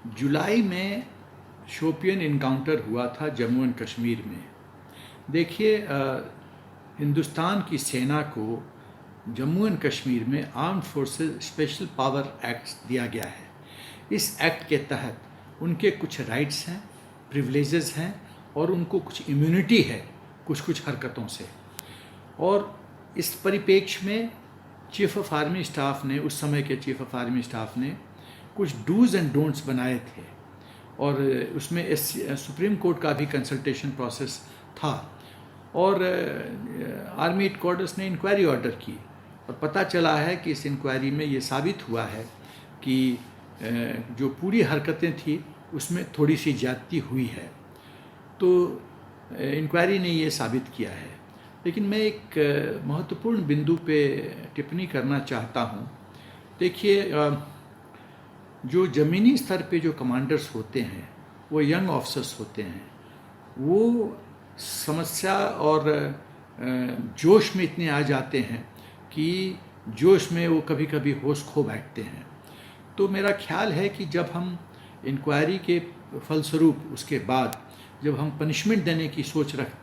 जुलाई में शोपियन इनकाउंटर हुआ था जम्मू एंड कश्मीर में। देखिए, हिंदुस्तान की सेना को जम्मू एंड कश्मीर में armed forces special power act दिया गया है। इस एक्ट के तहत उनके कुछ राइट्स हैं, प्रिविलेजेस हैं और उनको कुछ इम्यूनिटी है कुछ हरकतों से। और इस परिप्रेक्ष्य में चीफ ऑफ आर्मी स्टाफ ने, उस समय के चीफ ऑफ आर्मी स्टाफ ने कुछ डूज एंड डोंट्स बनाए थे और उसमें सुप्रीम कोर्ट का भी कंसल्टेशन प्रोसेस था। और आर्मी हेडक्वार्टर्स ने इंक्वायरी ऑर्डर की और पता चला है कि इस इंक्वायरी में ये साबित हुआ है कि जो पूरी हरकतें थी उसमें थोड़ी सी ज्यादती हुई है। तो इंक्वायरी ने ये साबित किया है। लेकिन मैं एक महत्वपूर्ण बिंदु पे टिप्पणी करना चाहता हूँ। देखिए, जो ज़मीनी स्तर पे जो कमांडर्स होते हैं वो यंग ऑफिसर्स होते हैं। वो समस्या और जोश में इतने आ जाते हैं कि जोश में वो कभी कभी होश खो बैठते हैं। तो मेरा ख्याल है कि जब हम इंक्वायरी के फलस्वरूप उसके बाद जब हम पनिशमेंट देने की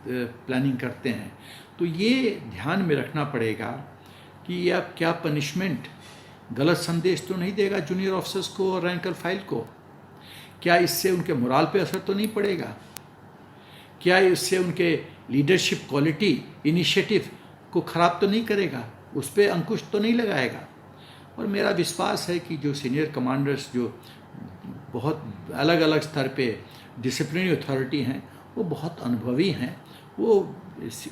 प्लानिंग करते हैं तो ये ध्यान में रखना पड़ेगा कि यह क्या पनिशमेंट गलत संदेश तो नहीं देगा जूनियर ऑफिसर्स को और रैंक और फाइल को। क्या इससे उनके मोराल पे असर तो नहीं पड़ेगा? क्या इससे उनके लीडरशिप क्वालिटी, इनिशिएटिव को ख़राब तो नहीं करेगा? उस पर अंकुश तो नहीं लगाएगा? और मेरा विश्वास है कि जो सीनियर कमांडर्स जो बहुत अलग अलग स्तर पे डिसिप्लिनरी अथॉरिटी हैं वो बहुत अनुभवी हैं। वो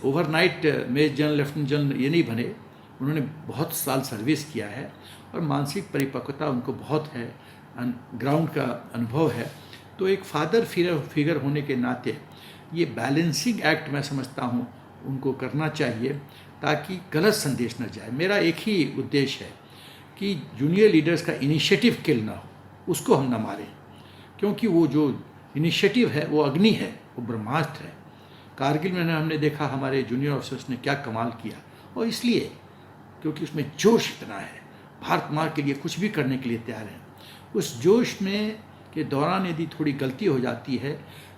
overnight major general, lieutenant general ये नहीं बने। उन्होंने बहुत साल सर्विस किया है और मानसिक परिपक्वता उनको बहुत है, ग्राउंड का अनुभव है। तो एक फादर फिगर होने के नाते ये बैलेंसिंग एक्ट मैं समझता हूँ उनको करना चाहिए ताकि गलत संदेश न जाए। मेरा एक ही उद्देश्य है कि जूनियर लीडर्स का इनिशिएटिव किल ना हो, उसको हम ना मारें, क्योंकि वो जो इनिशिएटिव है वो अग्नि है, वो ब्रह्मास्त्र है। कारगिल में हमने देखा हमारे जूनियर ऑफिसर्स ने क्या कमाल किया, और इसलिए क्योंकि उसमें जोश इतना है, भारत माँ के लिए कुछ भी करने के लिए तैयार है। उस जोश में के दौरान यदि थोड़ी गलती हो जाती है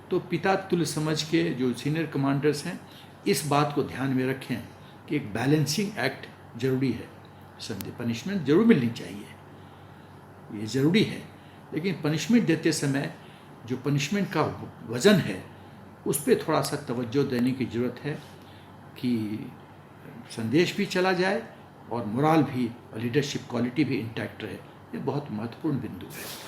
तो पिता तुल्य समझ के जो सीनियर कमांडर्स हैं इस बात को ध्यान में रखें कि एक बैलेंसिंग एक्ट जरूरी है। पनिशमेंट जरूर मिलनी चाहिए, ये ज़रूरी है, लेकिन पनिशमेंट देते समय जो पनिशमेंट का वज़न है उस पर थोड़ा सा तवज्जो देने की ज़रूरत है कि संदेश भी चला जाए और मोराल भी और लीडरशिप क्वालिटी भी इंटैक्ट रहे। ये बहुत महत्वपूर्ण बिंदु है।